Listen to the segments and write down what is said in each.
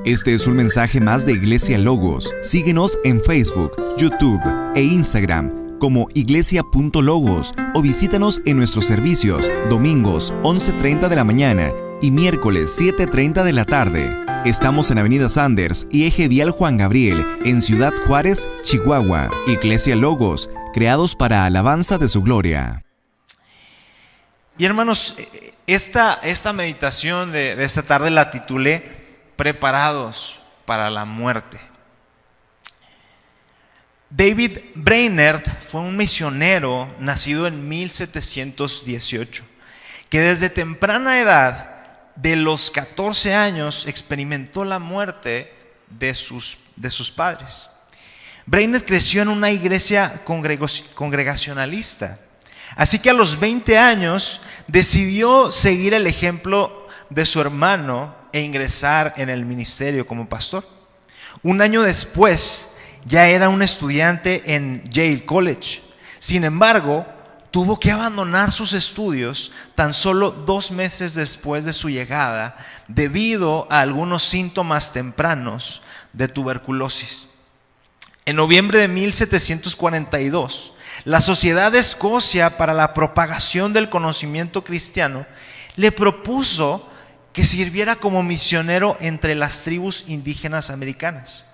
Este es un mensaje más de Iglesia Logos. Síguenos en Facebook, YouTube e Instagram como iglesia.logos o visítanos en nuestros servicios domingos 11:30 de la mañana y miércoles 7:30 de la tarde. Estamos en Avenida Sanders y Eje Vial Juan Gabriel, en Ciudad Juárez, Chihuahua. Iglesia Logos, creados para alabanza de su gloria. Y hermanos, esta meditación de esta tarde la titulé Preparados para la muerte. David Brainerd fue un misionero nacido en 1718, que desde temprana edad, de los 14 años, experimentó la muerte de sus padres. Brainerd creció en una iglesia congregacionalista, así que a los 20 años decidió seguir el ejemplo de su hermano e ingresar en el ministerio como pastor. Un año después ya era un estudiante en Yale College. Sin embargo, tuvo que abandonar sus estudios tan solo 2 meses después de su llegada debido a algunos síntomas tempranos de tuberculosis. En noviembre de 1742, la Sociedad de Escocia para la Propagación del Conocimiento Cristiano le propuso que sirviera como misionero entre las tribus indígenas americanas.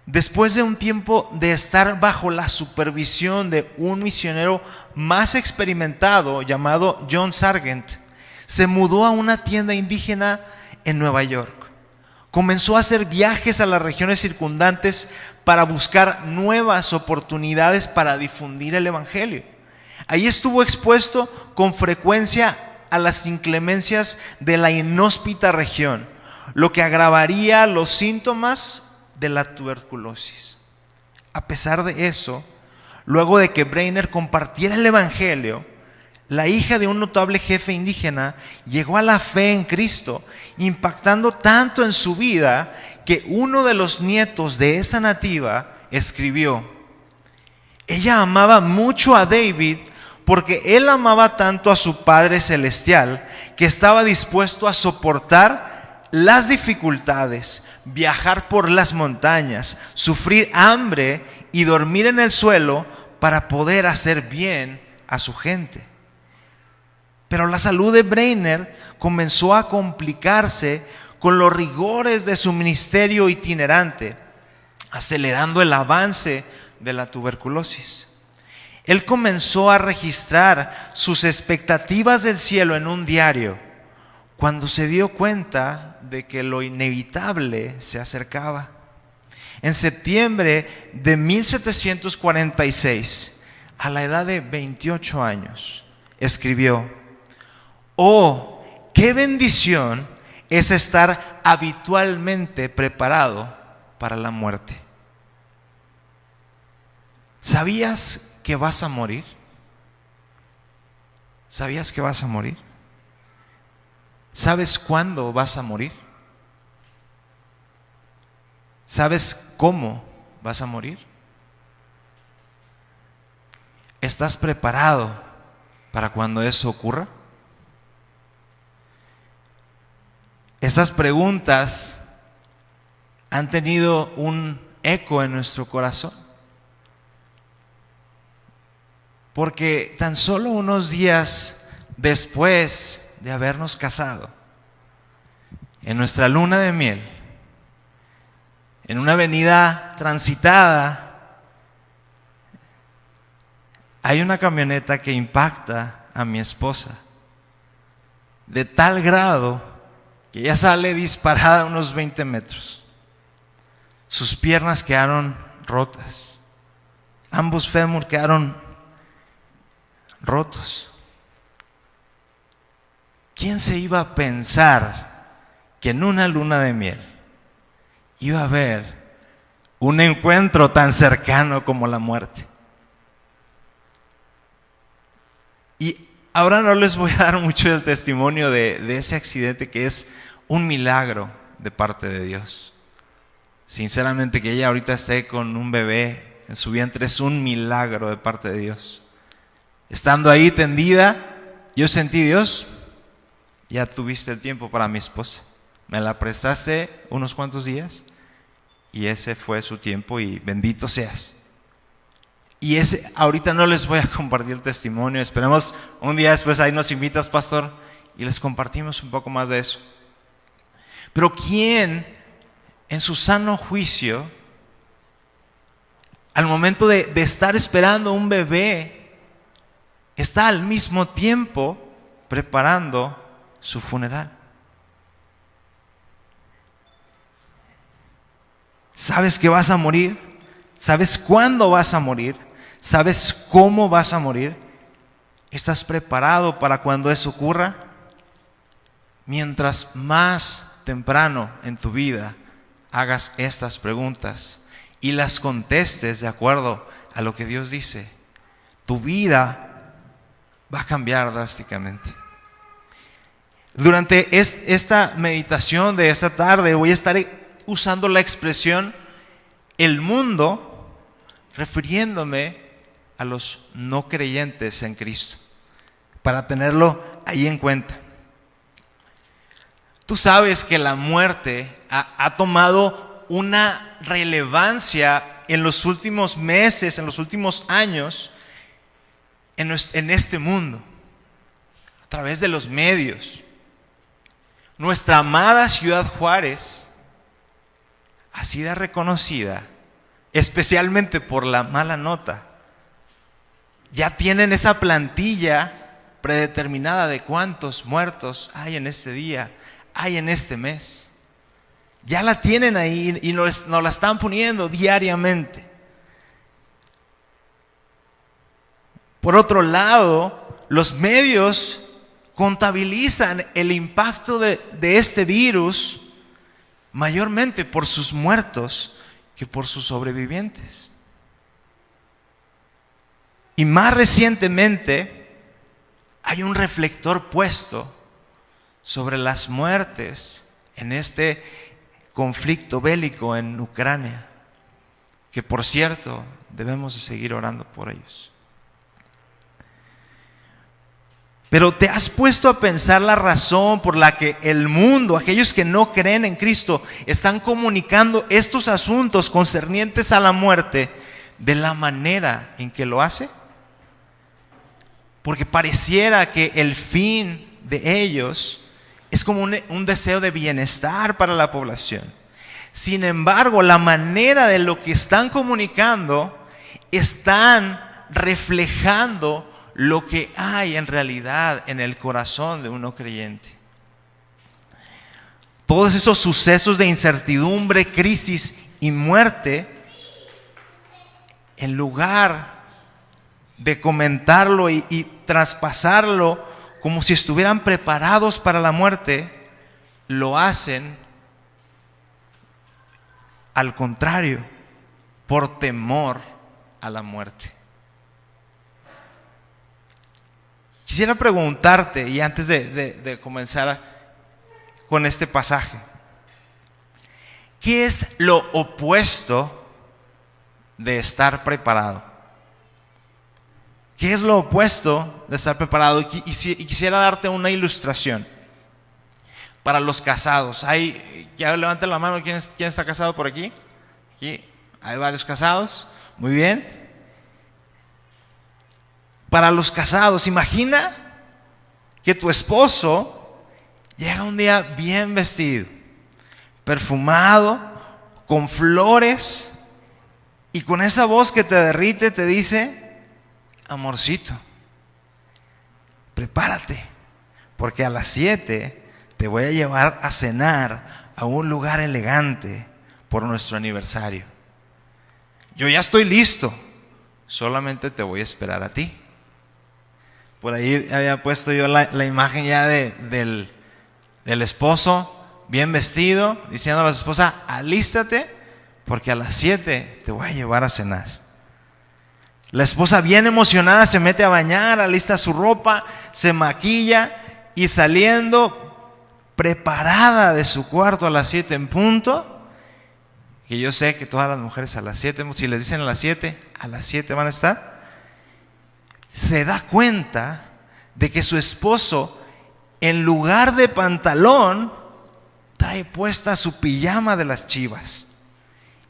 Después de un tiempo de estar bajo la supervisión de un misionero más experimentado llamado John Sargent, se mudó a una tienda indígena en Nueva York. Comenzó a hacer viajes a las regiones circundantes para buscar nuevas oportunidades para difundir el evangelio. Ahí estuvo expuesto con frecuencia a las inclemencias de la inhóspita región, lo que agravaría los síntomas de la tuberculosis. A pesar de eso, luego de que Brainerd compartiera el evangelio, la hija de un notable jefe indígena llegó a la fe en Cristo, impactando tanto en su vida que uno de los nietos de esa nativa escribió: ella amaba mucho a David porque él amaba tanto a su Padre Celestial que estaba dispuesto a soportar las dificultades, viajar por las montañas, sufrir hambre y dormir en el suelo para poder hacer bien a su gente. Pero la salud de Brainerd comenzó a complicarse con los rigores de su ministerio itinerante, acelerando el avance de la tuberculosis. Él comenzó a registrar sus expectativas del cielo en un diario cuando se dio cuenta de que lo inevitable se acercaba. En septiembre de 1746, a la edad de 28 años, escribió: «Oh, qué bendición es estar habitualmente preparado para la muerte». ¿Sabías que vas a morir? ¿Sabías que vas a morir? ¿Sabes cuándo vas a morir? ¿Sabes cómo vas a morir? ¿Estás preparado para cuando eso ocurra? Estas preguntas han tenido un eco en nuestro corazón, porque tan solo unos días después de habernos casado, en nuestra luna de miel, en una avenida transitada, hay una camioneta que impacta a mi esposa de tal grado que ella sale disparada a unos 20 metros. Sus piernas quedaron rotas, ambos fémur quedaron rotos. ¿Quién se iba a pensar que en una luna de miel iba a haber un encuentro tan cercano como la muerte? Y ahora no les voy a dar mucho del testimonio de ese accidente, que es un milagro de parte de Dios. Sinceramente, que ella ahorita esté con un bebé en su vientre es un milagro de parte de Dios. Estando ahí tendida, yo sentí: Dios, ya tuviste el tiempo para mi esposa. Me la prestaste unos cuantos días y ese fue su tiempo y bendito seas. Y ahorita no les voy a compartir testimonio. Esperemos un día después ahí nos invitas, pastor, y les compartimos un poco más de eso. Pero ¿quién en su sano juicio, al momento de estar esperando un bebé, está al mismo tiempo preparando su funeral? ¿Sabes que vas a morir? ¿Sabes cuándo vas a morir? ¿Sabes cómo vas a morir? ¿Estás preparado para cuando eso ocurra? Mientras más temprano en tu vida hagas estas preguntas y las contestes de acuerdo a lo que Dios dice, tu vida va a cambiar drásticamente. Durante esta meditación de esta tarde voy a estar usando la expresión el mundo, refiriéndome a los no creyentes en Cristo, para tenerlo ahí en cuenta. Tú sabes que la muerte ha tomado una relevancia en los últimos meses, en los últimos años, en este mundo, a través de los medios. Nuestra amada ciudad Juárez ha sido reconocida, especialmente por la mala nota. Ya tienen esa plantilla predeterminada de cuántos muertos hay en este día, hay en este mes. Ya la tienen ahí y nos la están poniendo diariamente. Por otro lado, los medios contabilizan el impacto de este virus mayormente por sus muertos que por sus sobrevivientes. Y más recientemente hay un reflector puesto sobre las muertes en este conflicto bélico en Ucrania, que por cierto debemos de seguir orando por ellos. Pero ¿te has puesto a pensar la razón por la que el mundo, aquellos que no creen en Cristo, están comunicando estos asuntos concernientes a la muerte de la manera en que lo hace? Porque pareciera que el fin de ellos es como un deseo de bienestar para la población. Sin embargo, la manera de lo que están comunicando están reflejando lo que hay en realidad en el corazón de un no creyente. Todos esos sucesos de incertidumbre, crisis y muerte, en lugar de comentarlo y traspasarlo como si estuvieran preparados para la muerte, lo hacen al contrario, por temor a la muerte. Quisiera preguntarte, y antes de comenzar con este pasaje, ¿qué es lo opuesto de estar preparado? ¿Qué es lo opuesto de estar preparado? Y quisiera darte una ilustración para los casados. Ya levanten la mano, ¿quién está casado por aquí? Aquí hay varios casados, muy bien. Para los casados, imagina que tu esposo llega un día bien vestido, perfumado, con flores, y con esa voz que te derrite te dice: amorcito, prepárate, porque a las 7 te voy a llevar a cenar a un lugar elegante por nuestro aniversario. Yo ya estoy listo, solamente te voy a esperar a ti. Por ahí había puesto yo la imagen ya del esposo bien vestido, diciendo a la esposa: alístate, porque a las 7 te voy a llevar a cenar. La esposa bien emocionada se mete a bañar, alista su ropa, se maquilla y saliendo preparada de su cuarto a las 7 en punto, que yo sé que todas las mujeres a las 7, si les dicen a las 7 van a estar, se da cuenta de que su esposo, en lugar de pantalón, trae puesta su pijama de las Chivas.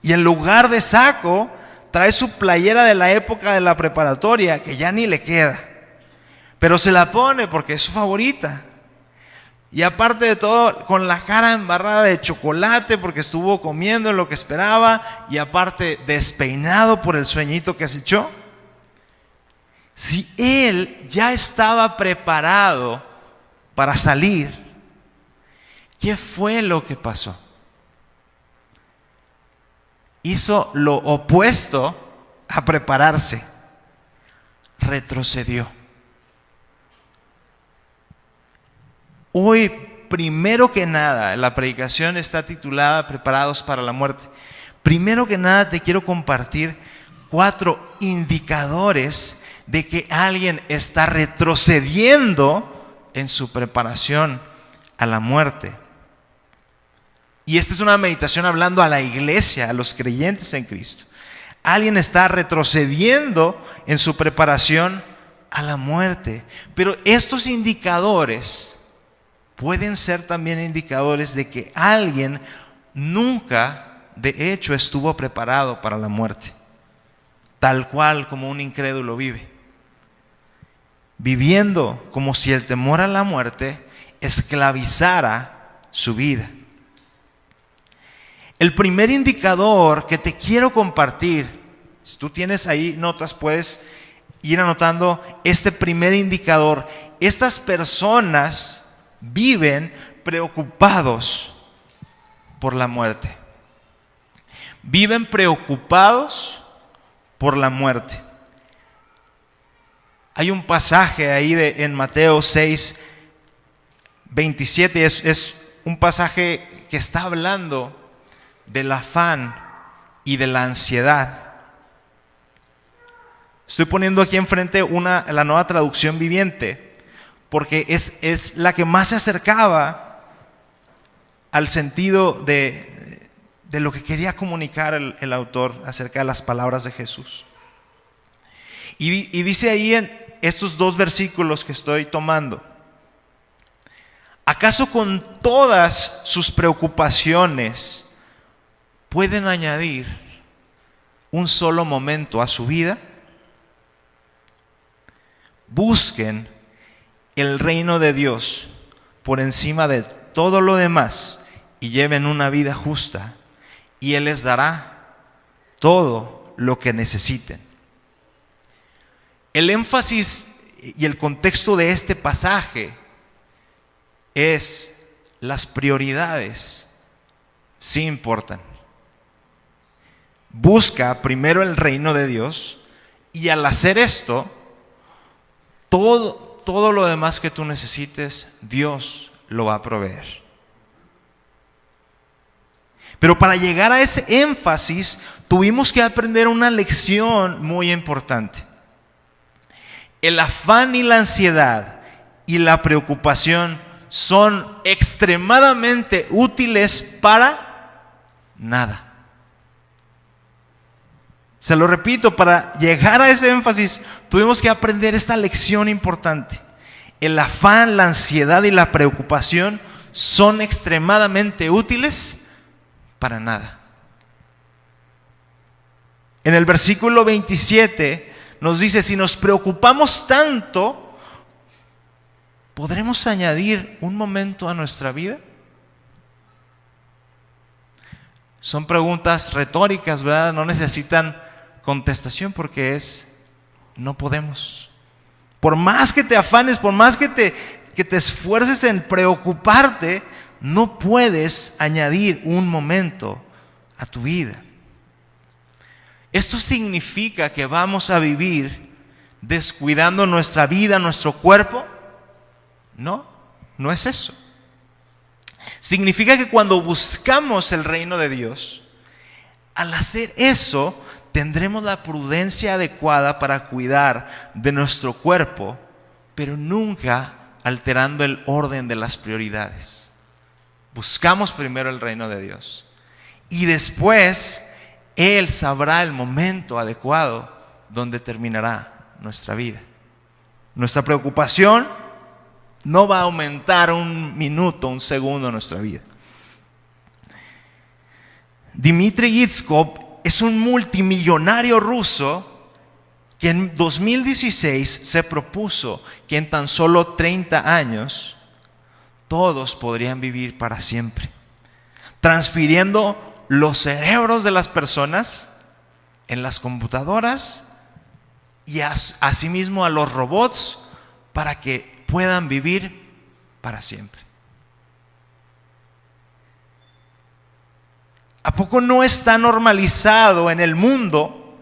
Y en lugar de saco, trae su playera de la época de la preparatoria, que ya ni le queda. Pero se la pone porque es su favorita. Y aparte de todo, con la cara embarrada de chocolate porque estuvo comiendo lo que esperaba. Y aparte, despeinado por el sueñito que se echó. Si él ya estaba preparado para salir, ¿qué fue lo que pasó? Hizo lo opuesto a prepararse. Retrocedió. Hoy, primero que nada, la predicación está titulada Preparados para la muerte. Primero que nada te quiero compartir 4 indicadores de que alguien está retrocediendo en su preparación a la muerte. Y esta es una meditación hablando a la iglesia, a los creyentes en Cristo. Alguien está retrocediendo en su preparación a la muerte. Pero estos indicadores pueden ser también indicadores de que alguien nunca, de hecho, estuvo preparado para la muerte, tal cual como un incrédulo vive, viviendo como si el temor a la muerte esclavizara su vida. El primer indicador que te quiero compartir, si tú tienes ahí notas, puedes ir anotando este primer indicador. Estas personas viven preocupados por la muerte. Viven preocupados por la muerte. Hay un pasaje ahí en Mateo 6, 27. Es un pasaje que está hablando del afán y de la ansiedad. Estoy poniendo aquí enfrente la Nueva Traducción Viviente, porque es la que más se acercaba al sentido de lo que quería comunicar el autor acerca de las palabras de Jesús. Y dice ahí en estos 2 versículos que estoy tomando: ¿acaso con todas sus preocupaciones pueden añadir un solo momento a su vida? Busquen el reino de Dios por encima de todo lo demás y lleven una vida justa, y Él les dará todo lo que necesiten. El énfasis y el contexto de este pasaje es: las prioridades sí importan. Busca primero el reino de Dios, y al hacer esto, todo lo demás que tú necesites, Dios lo va a proveer. Pero para llegar a ese énfasis, tuvimos que aprender una lección muy importante. El afán y la ansiedad y la preocupación son extremadamente útiles para nada. Se lo repito, para llegar a ese énfasis tuvimos que aprender esta lección importante. El afán, la ansiedad y la preocupación son extremadamente útiles para nada. En el versículo 27 nos dice: si nos preocupamos tanto, ¿podremos añadir un momento a nuestra vida? Son preguntas retóricas, ¿verdad? No necesitan contestación, porque no podemos. Por más que te afanes, por más que te esfuerces en preocuparte, no puedes añadir un momento a tu vida. ¿Esto significa que vamos a vivir descuidando nuestra vida, nuestro cuerpo? No, no es eso. Significa que cuando buscamos el reino de Dios, al hacer eso, tendremos la prudencia adecuada para cuidar de nuestro cuerpo, pero nunca alterando el orden de las prioridades. Buscamos primero el reino de Dios, y después Él sabrá el momento adecuado donde terminará nuestra vida. Nuestra preocupación no va a aumentar un minuto, un segundo en nuestra vida. Dmitry Gitskov es un multimillonario ruso que en 2016 se propuso que en tan solo 30 años todos podrían vivir para siempre, transfiriendo los cerebros de las personas en las computadoras y asimismo a los robots para que puedan vivir para siempre. ¿A poco no está normalizado en el mundo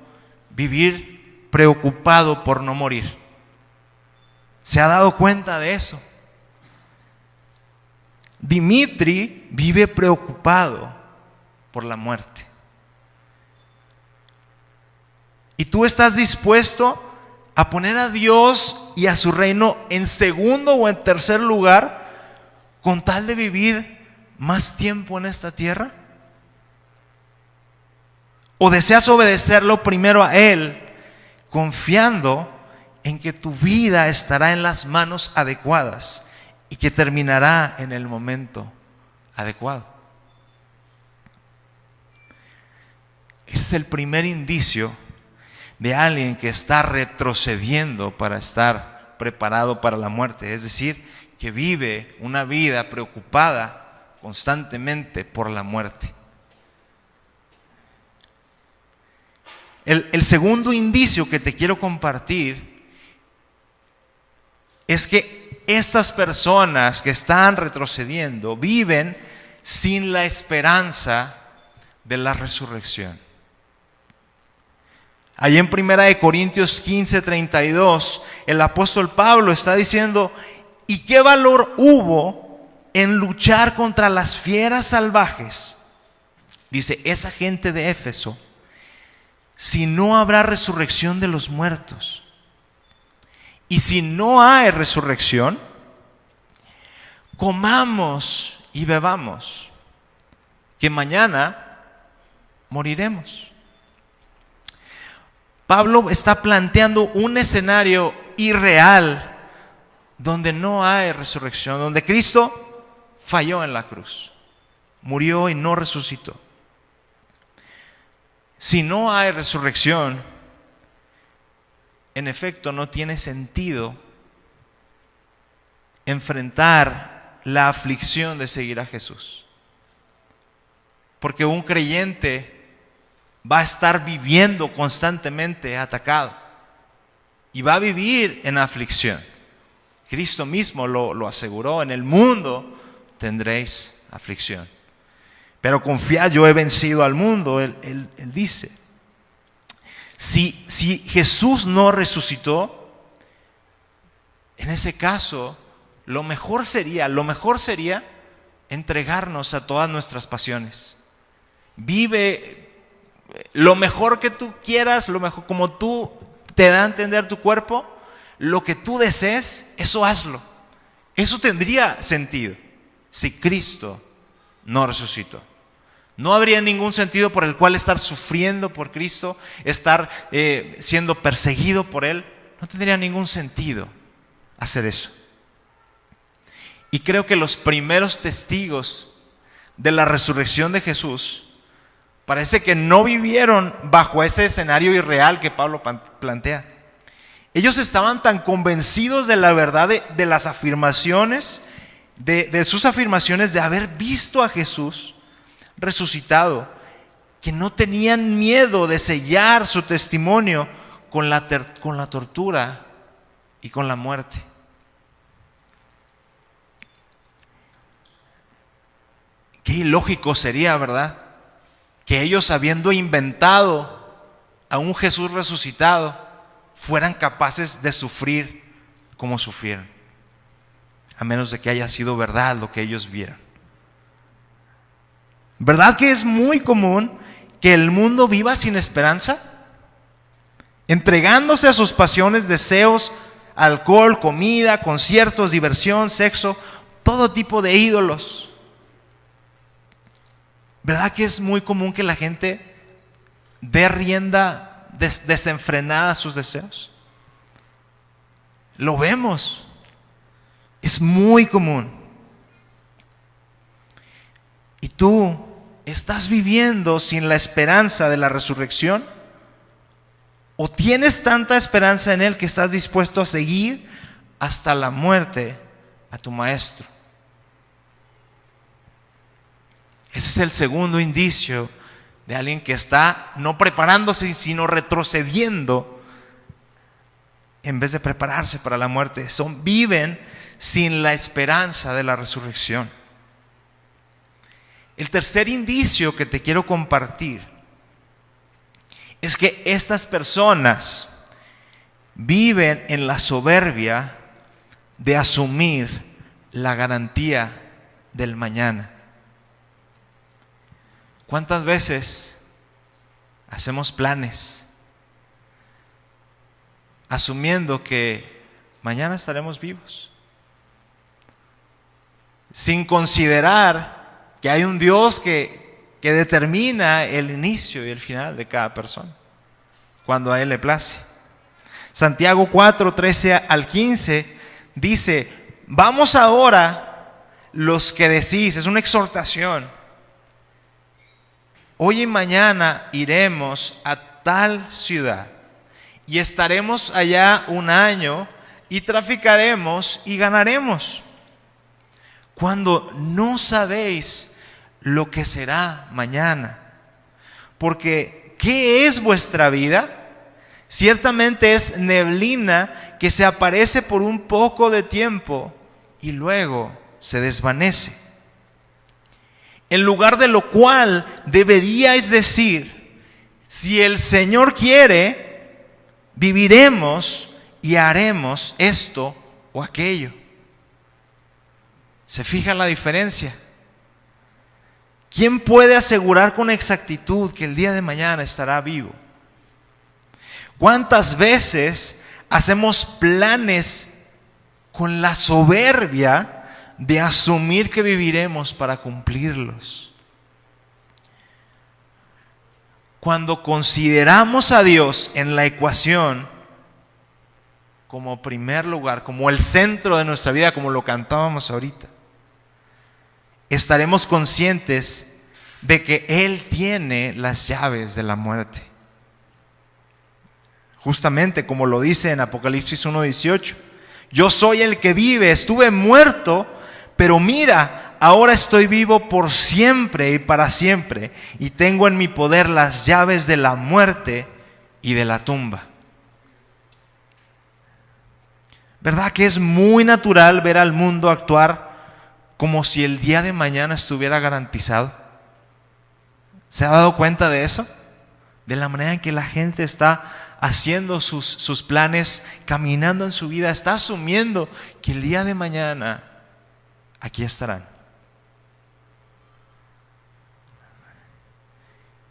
vivir preocupado por no morir? ¿Se ha dado cuenta de eso? Dmitry vive preocupado por la muerte. ¿Y tú estás dispuesto a poner a Dios y a su reino en segundo o en tercer lugar con tal de vivir más tiempo en esta tierra? ¿O deseas obedecerlo primero a Él, confiando en que tu vida estará en las manos adecuadas y que terminará en el momento adecuado? Ese es el primer indicio de alguien que está retrocediendo para estar preparado para la muerte, es decir, que vive una vida preocupada constantemente por la muerte. El segundo indicio que te quiero compartir es que estas personas que están retrocediendo viven sin la esperanza de la resurrección. Allí en 1 Corintios 15:32, el apóstol Pablo está diciendo: ¿y qué valor hubo en luchar contra las fieras salvajes? Dice, esa gente de Éfeso, si no habrá resurrección de los muertos. Y si no hay resurrección, comamos y bebamos, que mañana moriremos. Pablo está planteando un escenario irreal donde no hay resurrección, donde Cristo falló en la cruz, murió y no resucitó. Si no hay resurrección, en efecto no tiene sentido enfrentar la aflicción de seguir a Jesús, porque un creyente va a estar viviendo constantemente atacado y va a vivir en aflicción. Cristo mismo lo aseguró: en el mundo tendréis aflicción, pero confiad, yo he vencido al mundo. Él dice, si Jesús no resucitó, en ese caso lo mejor sería entregarnos a todas nuestras pasiones. Vive lo mejor que tú quieras, lo mejor como tú te da a entender tu cuerpo, lo que tú desees, eso hazlo. Eso tendría sentido si Cristo no resucitó. No habría ningún sentido por el cual estar sufriendo por Cristo, estar siendo perseguido por Él. No tendría ningún sentido hacer eso. Y creo que los primeros testigos de la resurrección de Jesús parece que no vivieron bajo ese escenario irreal que Pablo plantea. Ellos estaban tan convencidos de la verdad de las afirmaciones, de sus afirmaciones, de haber visto a Jesús resucitado, que no tenían miedo de sellar su testimonio con la tortura y con la muerte. Qué ilógico sería, ¿verdad?, que ellos, habiendo inventado a un Jesús resucitado, fueran capaces de sufrir como sufrieron, a menos de que haya sido verdad lo que ellos vieron. ¿Verdad que es muy común que el mundo viva sin esperanza? Entregándose a sus pasiones, deseos, alcohol, comida, conciertos, diversión, sexo, todo tipo de ídolos. ¿Verdad que es muy común que la gente dé rienda desenfrenada a sus deseos? Lo vemos. Es muy común. Y tú ¿estás viviendo sin la esperanza de la resurrección? ¿O tienes tanta esperanza en Él que estás dispuesto a seguir hasta la muerte a tu Maestro? Ese es el segundo indicio de alguien que está no preparándose, sino retrocediendo en vez de prepararse para la muerte. Viven sin la esperanza de la resurrección. El tercer indicio que te quiero compartir es que estas personas viven en la soberbia de asumir la garantía del mañana. ¿Cuántas veces hacemos planes asumiendo que mañana estaremos vivos, sin considerar que hay un Dios que determina el inicio y el final de cada persona, cuando a Él le place? Santiago 4, 13 al 15 dice: vamos ahora los que decís, es una exhortación, hoy y mañana iremos a tal ciudad y estaremos allá un año y traficaremos y ganaremos, cuando no sabéis lo que será mañana. Porque ¿qué es vuestra vida? Ciertamente es neblina que se aparece por un poco de tiempo y luego se desvanece. En lugar de lo cual deberíais decir: si el Señor quiere, viviremos y haremos esto o aquello. ¿Se fijan la diferencia? ¿Quién puede asegurar con exactitud que el día de mañana estará vivo? ¿Cuántas veces hacemos planes con la soberbia de asumir que viviremos para cumplirlos? Cuando consideramos a Dios en la ecuación como primer lugar, como el centro de nuestra vida, como lo cantábamos ahorita, estaremos conscientes de que Él tiene las llaves de la muerte. Justamente como lo dice en Apocalipsis 1:18: yo soy el que vive, estuve muerto, pero mira, ahora estoy vivo por siempre y para siempre, y tengo en mi poder las llaves de la muerte y de la tumba. ¿Verdad que es muy natural ver al mundo actuar como si el día de mañana estuviera garantizado? ¿Se ha dado cuenta de eso? De la manera en que la gente está haciendo sus planes, caminando en su vida, está asumiendo que el día de mañana aquí estarán.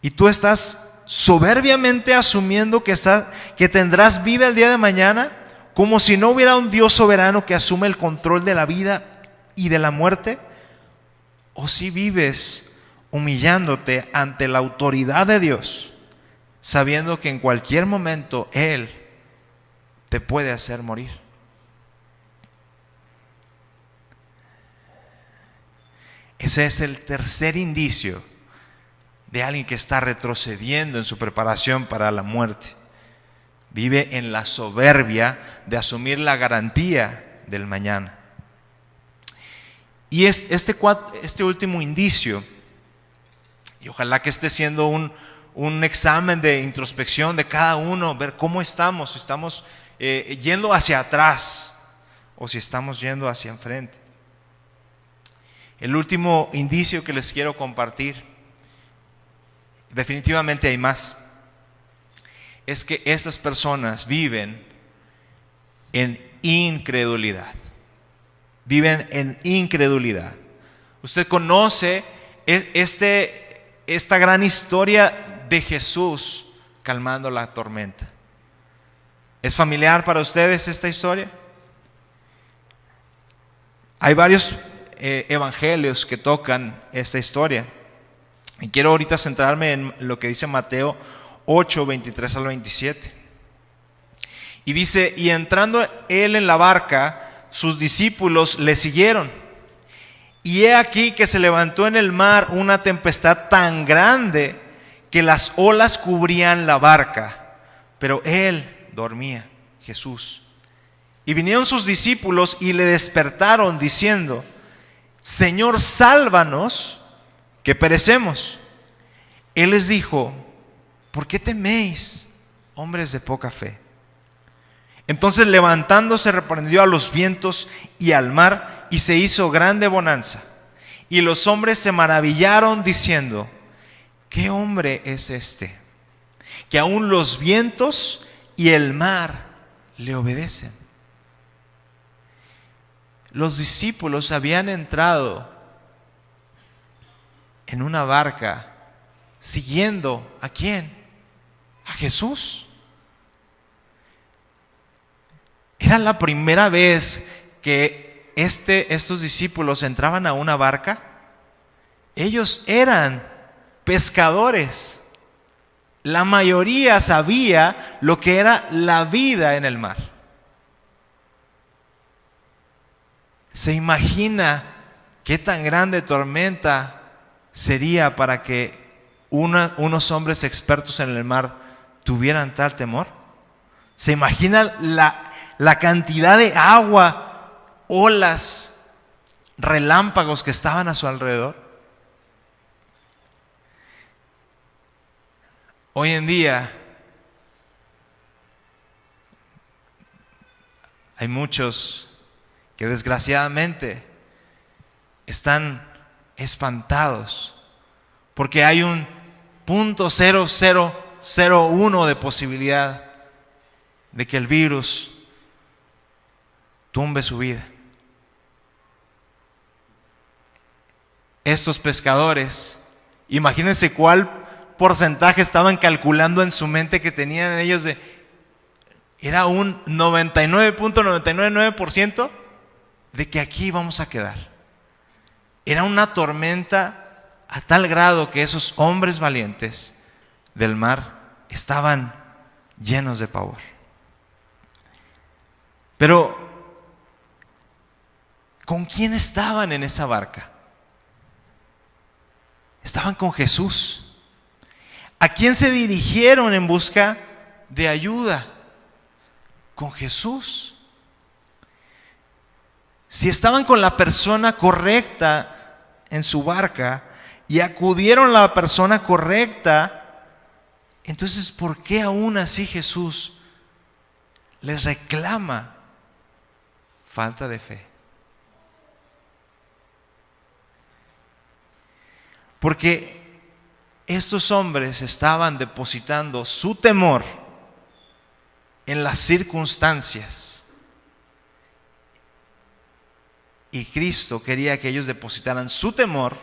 Y tú estás soberbiamente asumiendo que tendrás vida el día de mañana, como si no hubiera un Dios soberano que asume el control de la vida y de la muerte. ¿O si vives humillándote ante la autoridad de Dios, sabiendo que en cualquier momento Él te puede hacer morir? Ese es el tercer indicio de alguien que está retrocediendo en su preparación para la muerte. Vive en la soberbia de asumir la garantía del mañana. Y este último indicio, y ojalá que esté siendo un examen de introspección de cada uno, ver cómo estamos, si estamos yendo hacia atrás o si estamos yendo hacia enfrente. El último indicio que les quiero compartir, definitivamente hay más, es que estas personas viven en incredulidad. Viven en incredulidad. Usted conoce esta gran historia de Jesús calmando la tormenta. ¿Es familiar para ustedes esta historia? Hay varios evangelios que tocan esta historia. Y quiero ahorita centrarme en lo que dice Mateo 8, 23 al 27. Y dice: y entrando él en la barca, sus discípulos le siguieron. Y he aquí que se levantó en el mar una tempestad tan grande que las olas cubrían la barca, pero él dormía, Jesús. Y vinieron sus discípulos y le despertaron diciendo: Señor, sálvanos, que perecemos. Él les dijo: ¿por qué teméis, hombres de poca fe? Entonces, levantándose, reprendió a los vientos y al mar, y se hizo grande bonanza. Y los hombres se maravillaron diciendo: ¿qué hombre es este, que aún los vientos y el mar le obedecen? Los discípulos habían entrado en una barca siguiendo ¿a quién? A Jesús. Era la primera vez que estos discípulos entraban a una barca. Ellos eran pescadores. La mayoría sabía lo que era la vida en el mar. ¿Se imagina qué tan grande tormenta sería para que unos hombres expertos en el mar tuvieran tal temor? ¿Se imagina la cantidad de agua, olas, relámpagos que estaban a su alrededor? Hoy en día hay muchos que desgraciadamente están espantados porque hay un 0.0001 de posibilidad de que el virus tumbe su vida. Estos pescadores, imagínense cuál porcentaje estaban calculando en su mente que tenían ellos era un 99.999% de que aquí vamos a quedar. Era una tormenta a tal grado que esos hombres valientes del mar estaban llenos de pavor. Pero, ¿con quién estaban en esa barca? Estaban con Jesús. ¿A quién se dirigieron en busca de ayuda? Con Jesús. Si estaban con la persona correcta en su barca y acudieron a la persona correcta, entonces ¿por qué aún así Jesús les reclama falta de fe? Porque estos hombres estaban depositando su temor en las circunstancias. Y Cristo quería que ellos depositaran su temor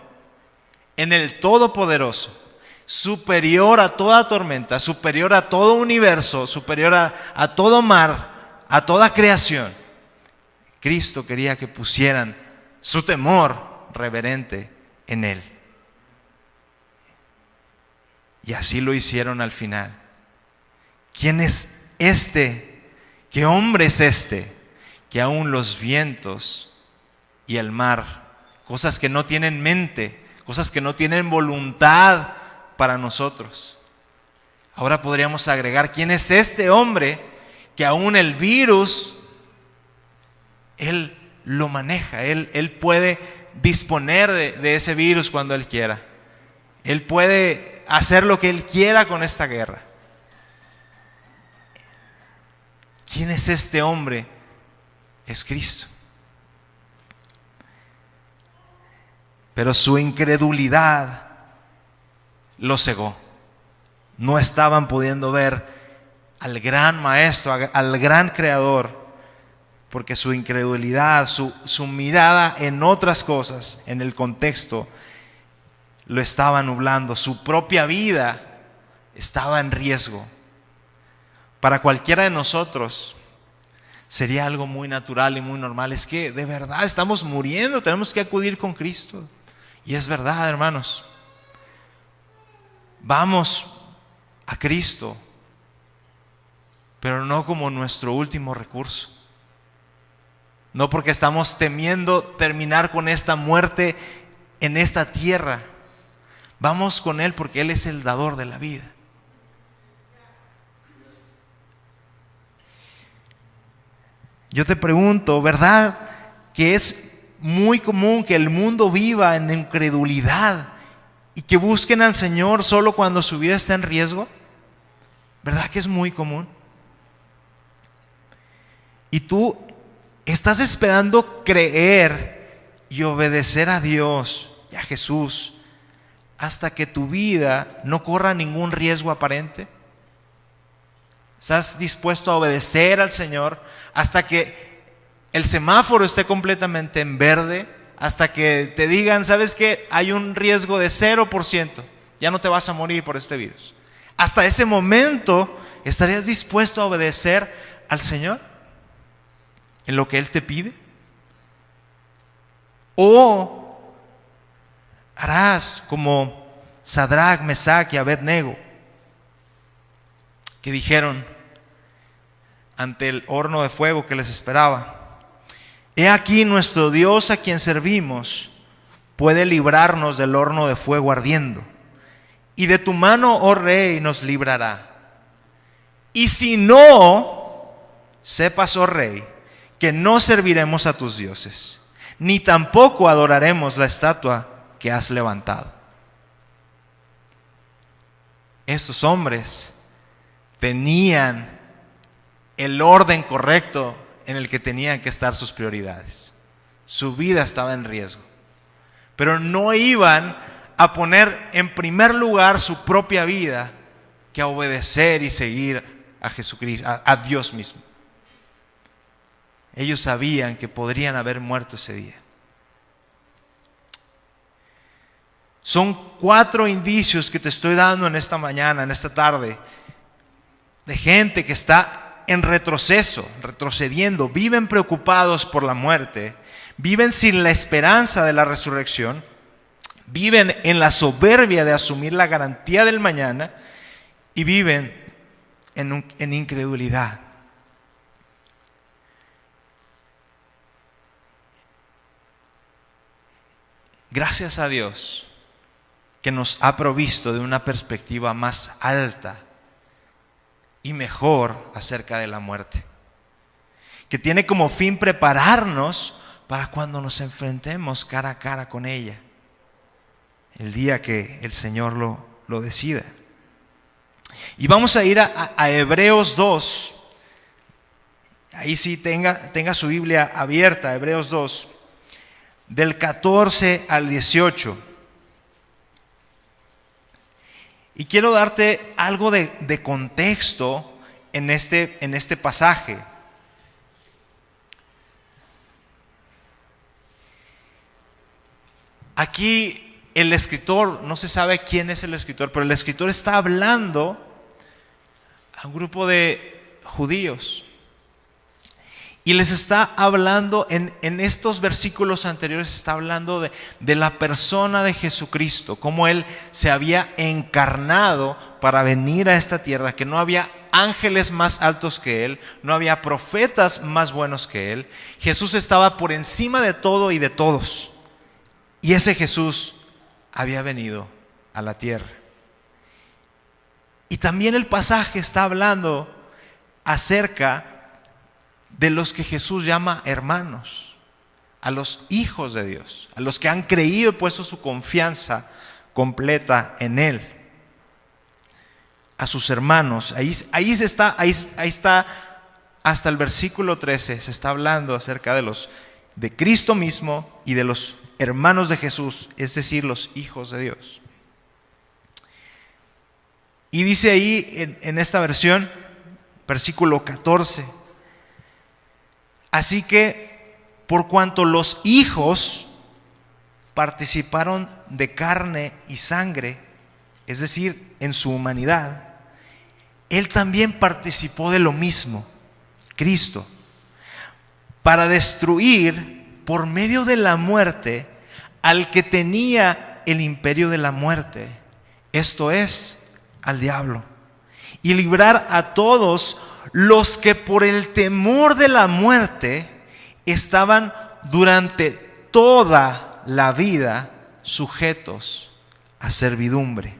en el Todopoderoso, superior a toda tormenta, superior a todo universo, superior a todo mar, a toda creación. Cristo quería que pusieran su temor reverente en Él. Y así lo hicieron al final. ¿Quién es este? ¿Qué hombre es este? Que aún los vientos y el mar, cosas que no tienen mente, cosas que no tienen voluntad para nosotros. Ahora podríamos agregar: ¿quién es este hombre que aún el virus, Él lo maneja? Él puede disponer de ese virus cuando Él quiera. Él puede hacer lo que Él quiera con esta guerra. ¿Quién es este hombre? Es Cristo. Pero su incredulidad lo cegó. No estaban pudiendo ver al gran maestro, al gran creador, porque su incredulidad, su mirada en otras cosas, en el contexto, lo estaba nublando. Su propia vida estaba en riesgo. Para cualquiera de nosotros sería algo muy natural y muy normal. Es que de verdad estamos muriendo, tenemos que acudir con Cristo. Y es verdad, hermanos. Vamos a Cristo, pero no como nuestro último recurso. no porque estamos temiendo terminar con esta muerte en esta tierra. Vamos con Él porque Él es el dador de la vida. Yo te pregunto, ¿verdad que es muy común que el mundo viva en incredulidad y que busquen al Señor solo cuando su vida está en riesgo? ¿Verdad que es muy común? Y tú estás esperando creer y obedecer a Dios y a Jesús hasta que tu vida no corra ningún riesgo aparente. ¿Estás dispuesto a obedecer al Señor hasta que el semáforo esté completamente en verde? Hasta que te digan, ¿sabes qué? Hay un riesgo de 0%. Ya no te vas a morir por este virus. Hasta ese momento, ¿estarías dispuesto a obedecer al Señor en lo que Él te pide? ¿O harás como Sadrach, Mesach y Abednego, que dijeron ante el horno de fuego que les esperaba: he aquí nuestro Dios a quien servimos puede librarnos del horno de fuego ardiendo, y de tu mano, oh rey, nos librará. Y si no, sepas, oh rey, que no serviremos a tus dioses, ni tampoco adoraremos la estatua que has levantado. Estos hombres tenían el orden correcto en el que tenían que estar sus prioridades. Su vida estaba en riesgo, pero no iban a poner en primer lugar su propia vida que a obedecer y seguir a Jesucristo, a Dios mismo. Ellos sabían que podrían haber muerto ese día. Son 4 indicios que te estoy dando en esta mañana, en esta tarde, de gente que está en retroceso, retrocediendo, viven preocupados por la muerte, viven sin la esperanza de la resurrección, viven en la soberbia de asumir la garantía del mañana y viven en incredulidad. Gracias a Dios que nos ha provisto de una perspectiva más alta y mejor acerca de la muerte, que tiene como fin prepararnos para cuando nos enfrentemos cara a cara con ella, el día que el Señor lo decida. Y vamos a ir a Hebreos 2. Ahí sí tenga su Biblia abierta, Hebreos 2, del 14 al 18. Y quiero darte algo de contexto en este pasaje. Aquí el escritor, no se sabe quién es el escritor, pero el escritor está hablando a un grupo de judíos. Y les está hablando, en estos versículos anteriores, está hablando de la persona de Jesucristo, cómo Él se había encarnado para venir a esta tierra, que no había ángeles más altos que Él, no había profetas más buenos que Él. Jesús estaba por encima de todo y de todos. Y ese Jesús había venido a la tierra. Y también el pasaje está hablando acerca de los que Jesús llama hermanos, a los hijos de Dios, a los que han creído y puesto su confianza completa en Él, a sus hermanos. Ahí está hasta el versículo 13, se está hablando acerca de Cristo mismo y de los hermanos de Jesús, es decir, los hijos de Dios. Y dice ahí en esta versión, versículo 14: así que, por cuanto los hijos participaron de carne y sangre, es decir, en su humanidad, Él también participó de lo mismo, Cristo, para destruir por medio de la muerte al que tenía el imperio de la muerte, esto es, al diablo, y librar a todos los que por el temor de la muerte estaban durante toda la vida sujetos a servidumbre.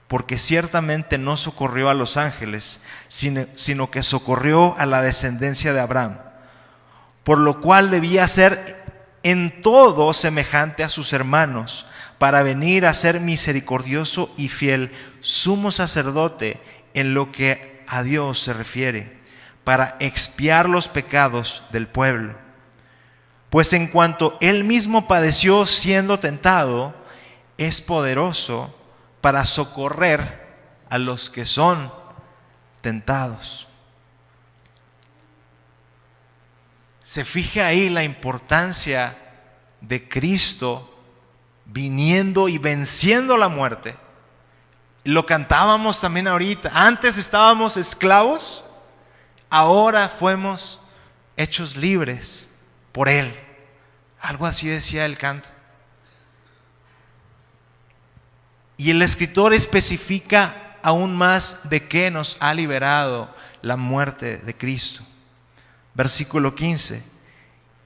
Porque ciertamente no socorrió a los ángeles, sino que socorrió a la descendencia de Abraham, por lo cual debía ser en todo semejante a sus hermanos, para venir a ser misericordioso y fiel sumo sacerdote en lo que a Dios se refiere, para expiar los pecados del pueblo. Pues en cuanto él mismo padeció siendo tentado, es poderoso para socorrer a los que son tentados. Se fija ahí la importancia de Cristo viniendo y venciendo la muerte. Lo cantábamos también ahorita. Antes estábamos esclavos, ahora fuimos hechos libres por Él. Algo así decía el canto. Y el escritor especifica aún más de qué nos ha liberado la muerte de Cristo. Versículo 15.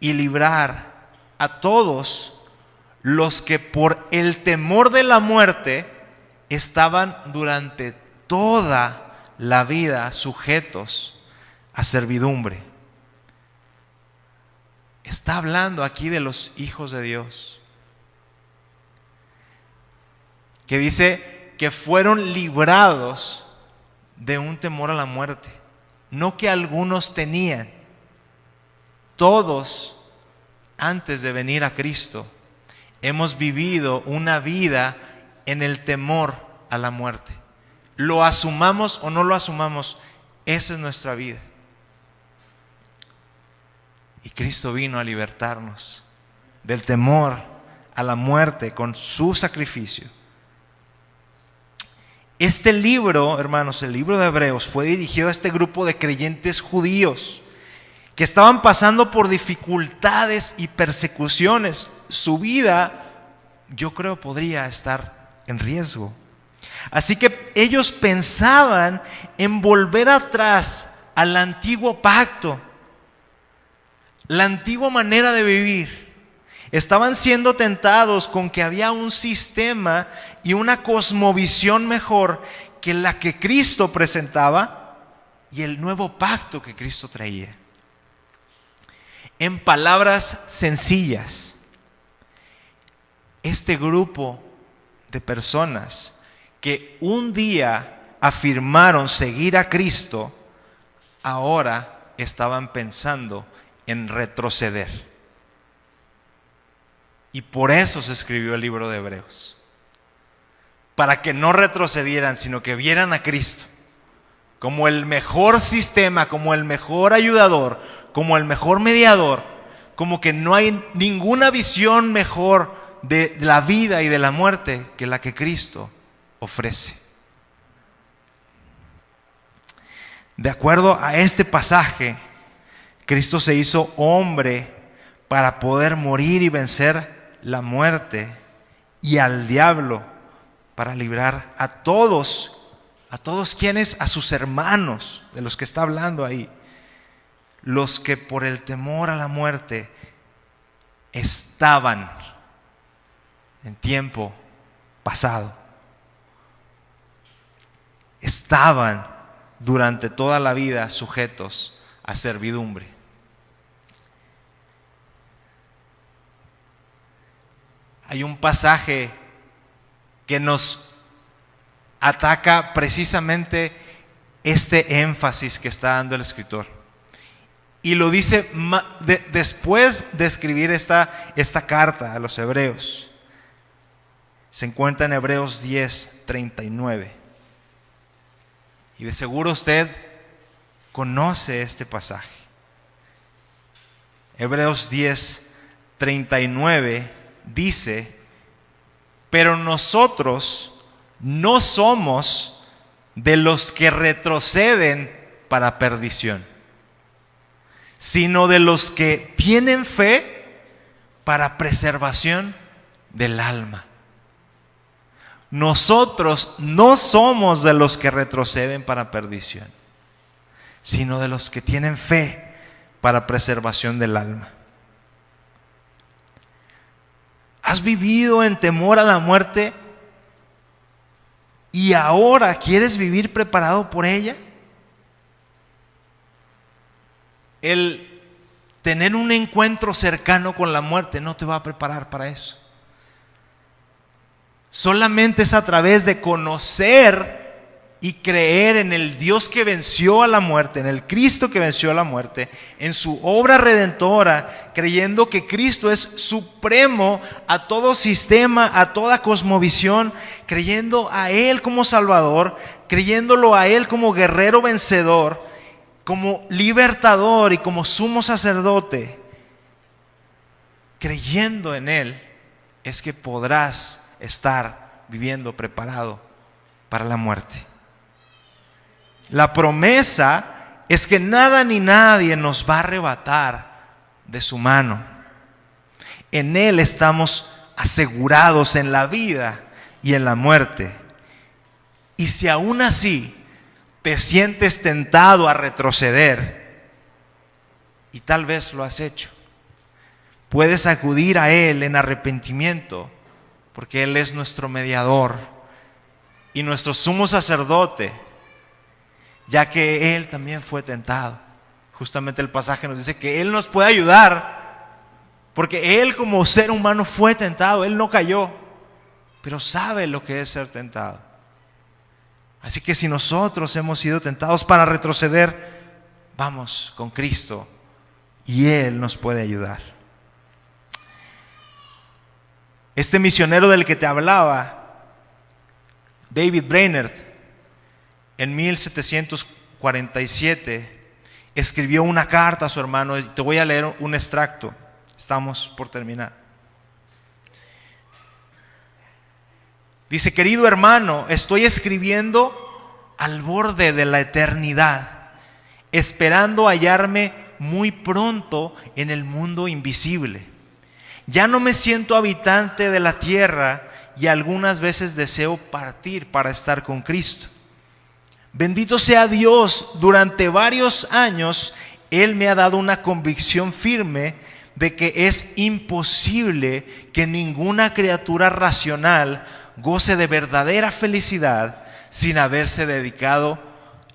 Y librar a todos los que por el temor de la muerte estaban durante toda la vida sujetos a servidumbre. Está hablando aquí de los hijos de Dios, que dice que fueron librados de un temor a la muerte. No que algunos tenían. Todos, antes de venir a Cristo, hemos vivido una vida en el temor a la muerte. Lo asumamos o no lo asumamos, esa es nuestra vida. Y Cristo vino a libertarnos del temor a la muerte con su sacrificio. Este libro, hermanos, el libro de Hebreos, fue dirigido a este grupo de creyentes judíos que estaban pasando por dificultades y persecuciones. Su vida, yo creo, podría estar en riesgo. Así que ellos pensaban en volver atrás al antiguo pacto, la antigua manera de vivir. Estaban siendo tentados con que había un sistema y una cosmovisión mejor que la que Cristo presentaba y el nuevo pacto que Cristo traía. En palabras sencillas, este grupo de personas que un día afirmaron seguir a Cristo, ahora estaban pensando en retroceder. Y por eso se escribió el libro de Hebreos, para que no retrocedieran, sino que vieran a Cristo como el mejor sistema, como el mejor ayudador, como el mejor mediador, como que no hay ninguna visión mejor de la vida y de la muerte que la que Cristo ofrece. De acuerdo a este pasaje, Cristo se hizo hombre para poder morir y vencer la muerte, y al diablo para librar a todos quienes, a sus hermanos, de los que está hablando ahí, los que por el temor a la muerte estaban en tiempo pasado, estaban durante toda la vida sujetos a servidumbre. Hay un pasaje que nos ataca precisamente este énfasis que está dando el escritor. Y lo dice después de escribir esta carta a los hebreos. Se encuentra en Hebreos 10:39. Y de seguro usted conoce este pasaje. Hebreos 10:39 dice: pero nosotros no somos de los que retroceden para perdición, sino de los que tienen fe para preservación del alma. Nosotros no somos de los que retroceden para perdición, sino de los que tienen fe para preservación del alma. ¿Has vivido en temor a la muerte y ahora quieres vivir preparado por ella? El tener un encuentro cercano con la muerte no te va a preparar para eso. Solamente es a través de conocer y creer en el Dios que venció a la muerte, en el Cristo que venció a la muerte, en su obra redentora, creyendo que Cristo es supremo a todo sistema, a toda cosmovisión, creyendo a Él como Salvador, creyéndolo a Él como guerrero vencedor, como libertador y como sumo sacerdote. Creyendo en Él es que podrás estar viviendo preparado para la muerte. La promesa es que nada ni nadie nos va a arrebatar de su mano. En Él estamos asegurados en la vida y en la muerte. Y si aún así te sientes tentado a retroceder, y tal vez lo has hecho, puedes acudir a Él en arrepentimiento, porque Él es nuestro mediador y nuestro sumo sacerdote, ya que Él también fue tentado. Justamente el pasaje nos dice que Él nos puede ayudar, porque Él como ser humano fue tentado. Él no cayó, pero sabe lo que es ser tentado. Así que si nosotros hemos sido tentados para retroceder, vamos con Cristo y Él nos puede ayudar. Este misionero del que te hablaba, David Brainerd, en 1747 escribió una carta a su hermano. Te voy a leer un extracto. Estamos por terminar. Dice: querido hermano, estoy escribiendo al borde de la eternidad, esperando hallarme muy pronto en el mundo invisible. Ya no me siento habitante de la tierra y algunas veces deseo partir para estar con Cristo. Bendito sea Dios, durante varios años Él me ha dado una convicción firme de que es imposible que ninguna criatura racional goce de verdadera felicidad sin haberse dedicado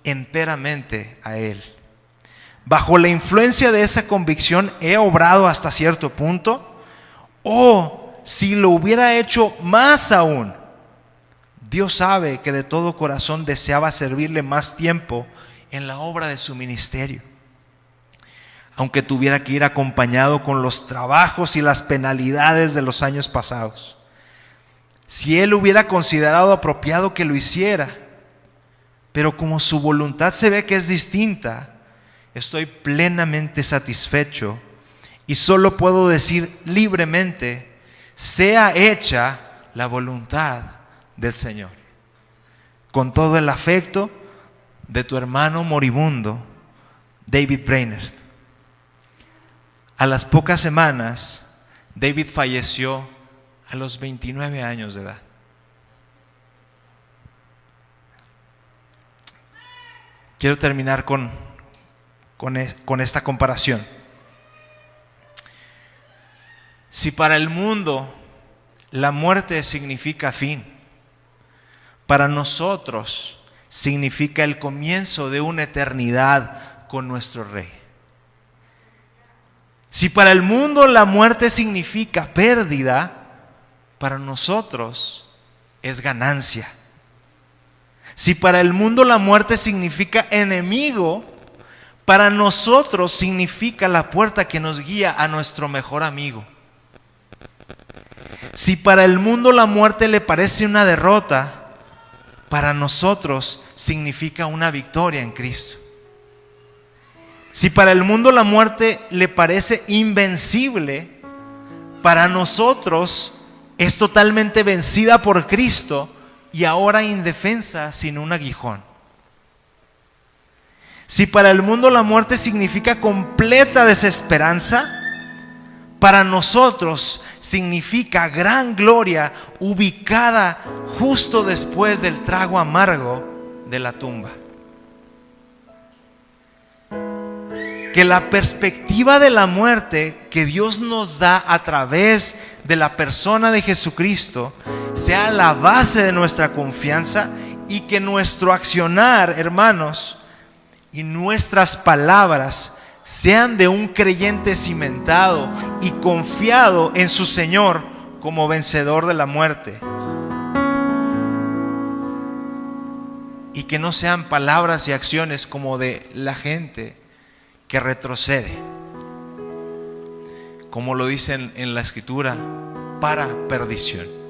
enteramente a Él. Bajo la influencia de esa convicción he obrado hasta cierto punto, o si lo hubiera hecho más aún. Dios sabe que de todo corazón deseaba servirle más tiempo en la obra de su ministerio, aunque tuviera que ir acompañado con los trabajos y las penalidades de los años pasados. Si Él hubiera considerado apropiado que lo hiciera, pero como su voluntad se ve que es distinta, estoy plenamente satisfecho y solo puedo decir libremente: sea hecha la voluntad del Señor. Con todo el afecto de tu hermano moribundo, David Brainerd. A las pocas semanas, David falleció a los 29 años de edad. Quiero terminar con esta comparación. Si para el mundo la muerte significa fin, para nosotros significa el comienzo de una eternidad con nuestro Rey. Si para el mundo la muerte significa pérdida, para nosotros es ganancia. Si para el mundo la muerte significa enemigo, para nosotros significa la puerta que nos guía a nuestro mejor amigo. Si para el mundo la muerte le parece una derrota, para nosotros significa una victoria en Cristo. Si para el mundo la muerte le parece invencible, para nosotros es totalmente vencida por Cristo y ahora indefensa sin un aguijón. Si para el mundo la muerte significa completa desesperanza, para nosotros significa gran gloria ubicada justo después del trago amargo de la tumba. que la perspectiva de la muerte que Dios nos da a través de la persona de Jesucristo sea la base de nuestra confianza, y que nuestro accionar, hermanos, y nuestras palabras sean de un creyente cimentado y confiado en su Señor como vencedor de la muerte. Y que no sean palabras y acciones como de la gente que retrocede, como lo dicen en la Escritura, para perdición.